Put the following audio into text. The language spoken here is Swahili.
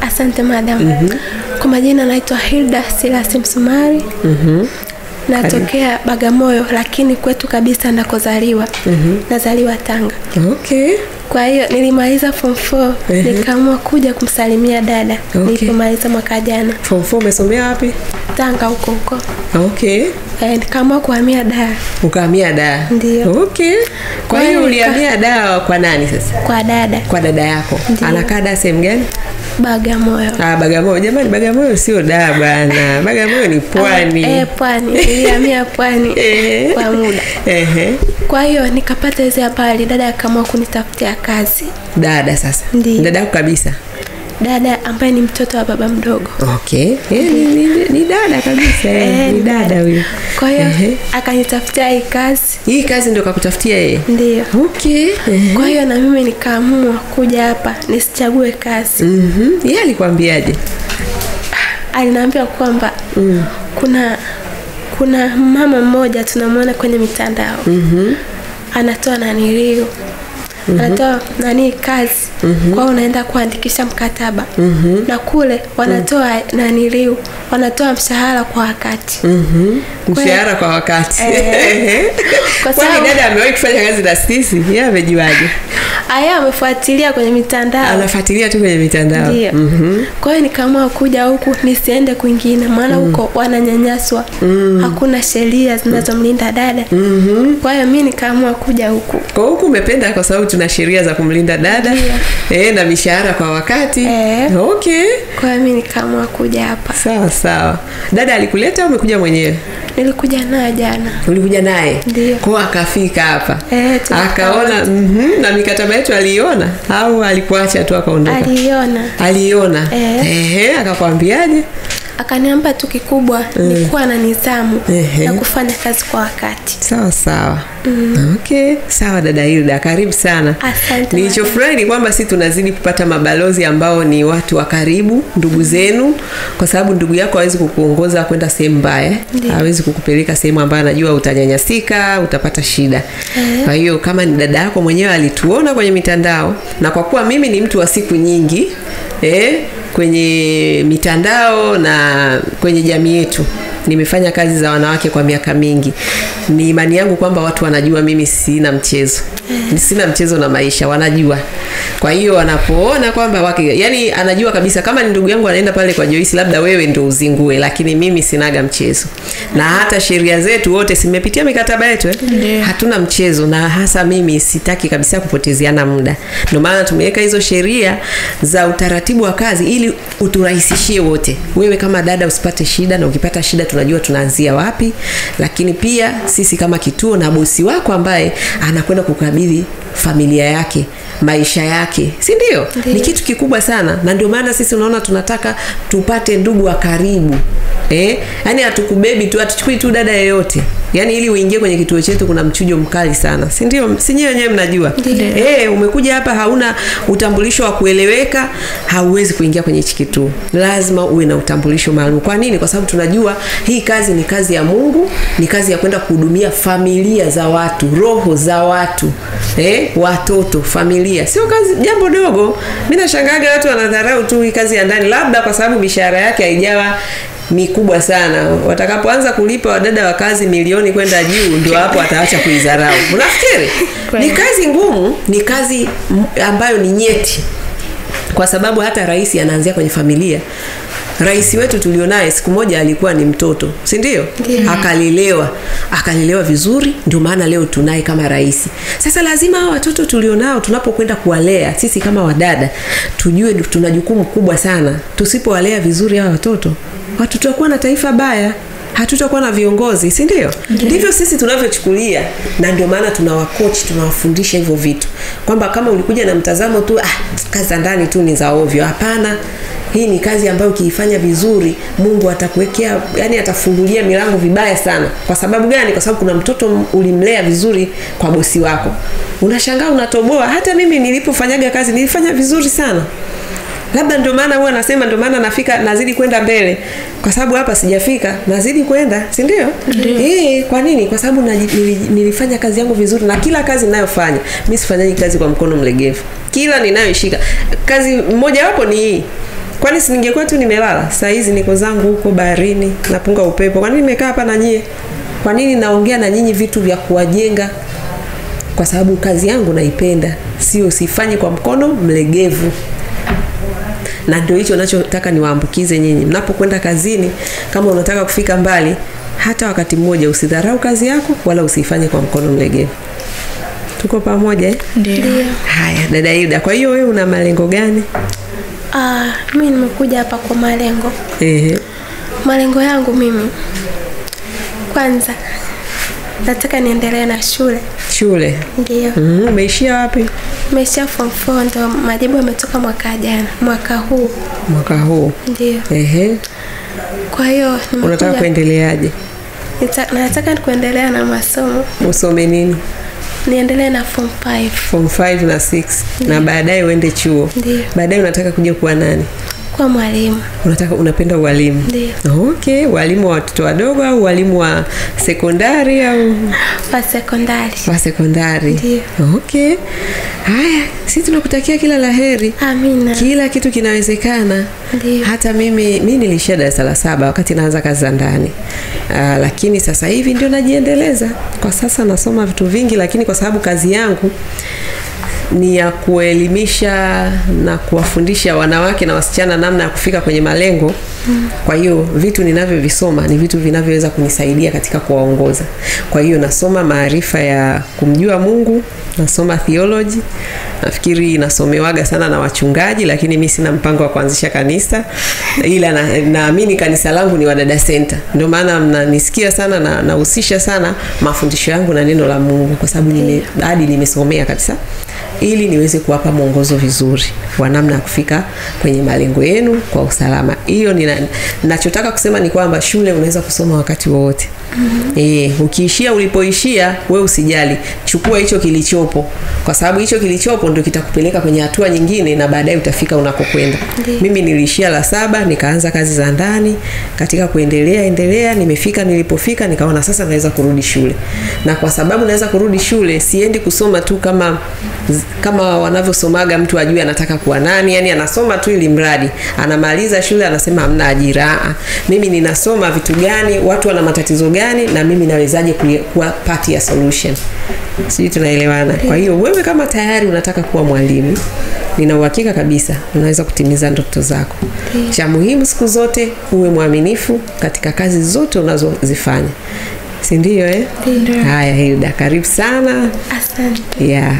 Asante madam. Kwa majina naitwa Hilda Silas Msumari. Natokea Bagamoyo, lakini kwetu kabisa nakozaliwa. Nazaliwa Tanga. Okay. Kwa hiyo nilimaliza form 4, nikaamua kuja kumsalimia dada. Nilipomaliza mwaka jana. Form 4 umesomea wapi? Tanga huko. Okay. Nikaamua kuhamia Dar. Ukahamia Dar? Ndio. Okay. Kwa hiyo ulihamia Dar kwa nani sasa? Kwa dada. Kwa dada yako. Anakaa Dar sehemu gani? Bagamoyo. Bagamoyo. Jamani, Bagamoyo sio Dar bana. Bagamoyo ni Pwani. Pwani. Nilihamia Pwani kwa muda. Kwa hiyo nikapata hizo habari, dada akaamua kunitafutia kazi. Dada sasa? Ndiyo. Dada yako kabisa? Dada ambaye ni mtoto wa baba mdogo. Okay. Ni dada kabisa. Ni dada huyo. Kwa hiyo akanitafutia hii kazi. Hii kazi ndio kakutafutia yeye? Ndio. Okay. Kwa hiyo na mimi nikaamua kuja hapa nisichague kazi. Yeye alikwambiaje? Aliniambia kwamba kuna mama mmoja tunamwona kwenye mitandao. Anatoa nanilio. Anatoa kazi. Kwa unaenda kuandikisha mkataba. Na kule wanatoa nanilio, wanatoa mshahara kwa wakati. Mshahara kwa wakati. Kwa sababu dada amewahi kufanya kazi na sisi, yeye amejuaje? Aya, amefuatilia kwenye mitandao. Anafuatilia tu kwenye mitandao. Kwa hiyo nikaamua kuja huku nisiende kwingine, maana huko wananyanyaswa. Hakuna sheria zinazomlinda dada. Kwa hiyo mimi nikaamua kuja huku. Kwa huku umependa kwa sababu tuna sheria za kumlinda dada. Na mishahara kwa wakati. Okay. Kwa hiyo mimi nikaamua kuja hapa. Sawa. Dada alikuleta au umekuja mwenyewe? Nilikuja naye jana. Ulikuja naye? Ndio. Kwa akafika hapa. Akaona na mikataba yetu aliona au alikuacha tu akaondoka? Aliona. Akakwambiaje? Akaniambia tu kikubwa ni kuwa na nidhamu na kufanya kazi kwa wakati. Sawa. Okay. Sawa dada Hilda, karibu sana. Asante. Nilichofurahi ni kwamba sisi tunazidi kupata mabalozi ambao ni watu wa karibu, ndugu zenu, kwa sababu ndugu yako hawezi kukuongoza kwenda sehemu mbaya. Hawezi kukupeleka sehemu ambayo anajua utanyanyasika, utapata shida. Kwa hiyo kama ni dada yako mwenyewe alituona kwenye mitandao, na kwa kuwa mimi ni mtu wa siku nyingi kwenye mitandao na kwenye jamii yetu, nimefanya kazi za wanawake kwa miaka mingi, ni imani yangu kwamba watu wanajua mimi sina mchezo. Sina mchezo na maisha, wanajua. Kwa hiyo wanapoona kwamba yani anajua kabisa kama ni ndugu yangu anaenda pale kwa Joyce, labda wewe ndio uzingue, lakini mimi sinaga mchezo. Na hata sheria zetu wote simepitia mikataba yetu hatuna mchezo, na hasa mimi sitaki kabisa kupotezeana muda. Ndio maana tumeweka hizo sheria za utaratibu wa kazi ili uturahisishie wote. Wewe kama dada usipate shida, na ukipata shida tunajua tunaanzia wapi. Lakini pia sisi kama kituo na bosi wako ambaye anakwenda kukabidhi familia yake, maisha yake, si ndio? Ni kitu kikubwa sana, na ndio maana sisi unaona tunataka tupate ndugu wa karibu. Yaani hatukubebi tu, hatuchukui tu dada yeyote. Yaani ili uingie kwenye kituo chetu kuna mchujo mkali sana. Si ndio? Si nyewe wenyewe mnajua. Umekuja hapa hauna utambulisho wa kueleweka, hauwezi kuingia kwenye hichi kituo. Lazima uwe na utambulisho maalum. Kwa nini? Kwa sababu tunajua hii kazi ni kazi ya Mungu, ni kazi ya kwenda kuhudumia familia za watu, roho za watu. Watoto, familia. Sio kazi jambo dogo. Mimi nashangaa watu wanadharau tu hii kazi ya ndani, labda kwa sababu mishahara yake haijawa mikubwa sana. Watakapoanza kulipa wadada wa kazi milioni kwenda juu, ndio hapo ataacha kuidharau. Unafikiri? Ni kazi ngumu, ni kazi ambayo ni nyeti. Kwa sababu hata rais anaanzia kwenye familia. Rais wetu tulionaye siku moja alikuwa ni mtoto, si ndio? Akalelewa vizuri, ndio maana leo tunaye kama rais. Sasa lazima hao watoto tulionao tunapokwenda kuwalea, sisi kama wadada tujue tuna jukumu kubwa sana. Tusipowalea vizuri hao watoto tutakuwa na taifa baya, hatutakuwa na viongozi, si ndio? Ndivyo sisi tunavyochukulia, na ndio maana tunawacoach, tunawafundisha hivyo vitu. Kwamba kama ulikuja na mtazamo tu kazi za ndani tu ni za ovyo, hapana. Hii ni kazi ambayo ukiifanya vizuri, Mungu atakuwekea, yani atafungulia milango vibaya sana. Kwa sababu gani? Kwa sababu kuna mtoto ulimlea vizuri kwa bosi wako. Unashangaa unatoboa. Hata mimi nilipofanyaga kazi nilifanya vizuri sana. Labda ndio maana huwa nasema, ndio maana nazidi kwenda mbele. Kwa sababu hapa sijafika, nazidi kwenda, si ndio? Kwa nini? Kwa sababu nilifanya kazi yangu vizuri, na kila kazi ninayofanya, mimi sifanyaji kazi kwa mkono mlegevu. Kila ninayoshika, kazi moja wapo ni hii. Kwani si ningekuwa tu nimelala? Saa hizi niko zangu huko baharini, napunga upepo. Kwa nini nimekaa hapa na nyie? Kwa nini naongea na nyinyi vitu vya kuwajenga? Kwa sababu kazi yangu naipenda, sio sifanyi kwa mkono mlegevu. Na ndio hicho ninachotaka niwaambukize nyinyi. Mnapokwenda kazini, kama unataka kufika mbali, hata wakati mmoja usidharau kazi yako wala usifanye kwa mkono mlegevu. Tuko pamoja eh? Ndio. Haya, dada Hilda, kwa hiyo wewe una malengo gani? Mimi nimekuja hapa kwa malengo. Ehe. Malengo yangu mimi, kwanza nataka niendelee na shule. Shule? Ndio. Umeishia wapi? Nimeishia form 4, ndo majibu yametoka mwaka jana. Mwaka huu. Mwaka huu? Ndio. Ehe. Kwa hiyo unataka kuendeleaje? Nataka kuendelea na masomo. Usome nini? Niendelee na form 5. Form 5 na 6. Na baadaye uende chuo. Ndio. Baadaye unataka kuja kuwa nani? Kwa mwalimu. Unapenda ualimu? Ndio. Okay, walimu wa watoto wadogo au walimu wa sekondari au wa sekondari? Wa sekondari. Ndio. Okay. Haya, sisi tunakutakia kila laheri. Amina. Kila kitu kinawezekana. Ndio. Hata mimi nilishia darasa la 7 wakati naanza kazi za ndani. Lakini sasa hivi ndio najiendeleza. Kwa sasa nasoma vitu vingi, lakini kwa sababu kazi yangu ni ya kuelimisha na kuwafundisha wanawake na wasichana namna ya kufika kwenye malengo. Kwa hiyo vitu ninavyovisoma ni vitu vinavyoweza kunisaidia katika kuwaongoza. Kwa hiyo nasoma maarifa ya kumjua Mungu, nasoma theology. Nafikiri inasomewaga sana na wachungaji, lakini mimi sina mpango wa kuanzisha kanisa. Ila naamini kanisa langu ni Wadada Center. Ndio maana mnanisikia sana na nahusisha sana mafundisho yangu na neno la Mungu, kwa sababu hadi nimesomea kabisa ili niweze kuwapa mwongozo vizuri wa namna ya kufika kwenye malengo yenu kwa usalama. Hiyo ninachotaka kusema ni kwamba shule unaweza kusoma wakati wote. Ukiishia ulipoishia, wewe usijali. Chukua hicho kilichopo, kwa sababu hicho kilichopo ndio kitakupeleka kwenye hatua nyingine na baadaye utafika unakokwenda. Mimi niliishia la 7, nikaanza kazi za ndani. Katika kuendelea nimefika nilipofika, nikaona sasa naweza kurudi shule. Na kwa sababu naweza kurudi shule, siendi kusoma tu kama wanavyosomaga mtu ajue anataka kuwa nani, yani anasoma tu ili mradi anamaliza shule anasema hamna ajira. Mimi ninasoma vitu gani, watu wana matatizo gani, na mimi nawezaje kuwa part ya solution. Sisi tunaelewana. Kwa hiyo wewe kama tayari unataka kuwa mwalimu, nina uhakika kabisa unaweza kutimiza ndoto zako. Cha muhimu siku zote uwe mwaminifu katika kazi zote unazozifanya. Si ndio? Haya Hilda, karibu sana. Asante. Yeah.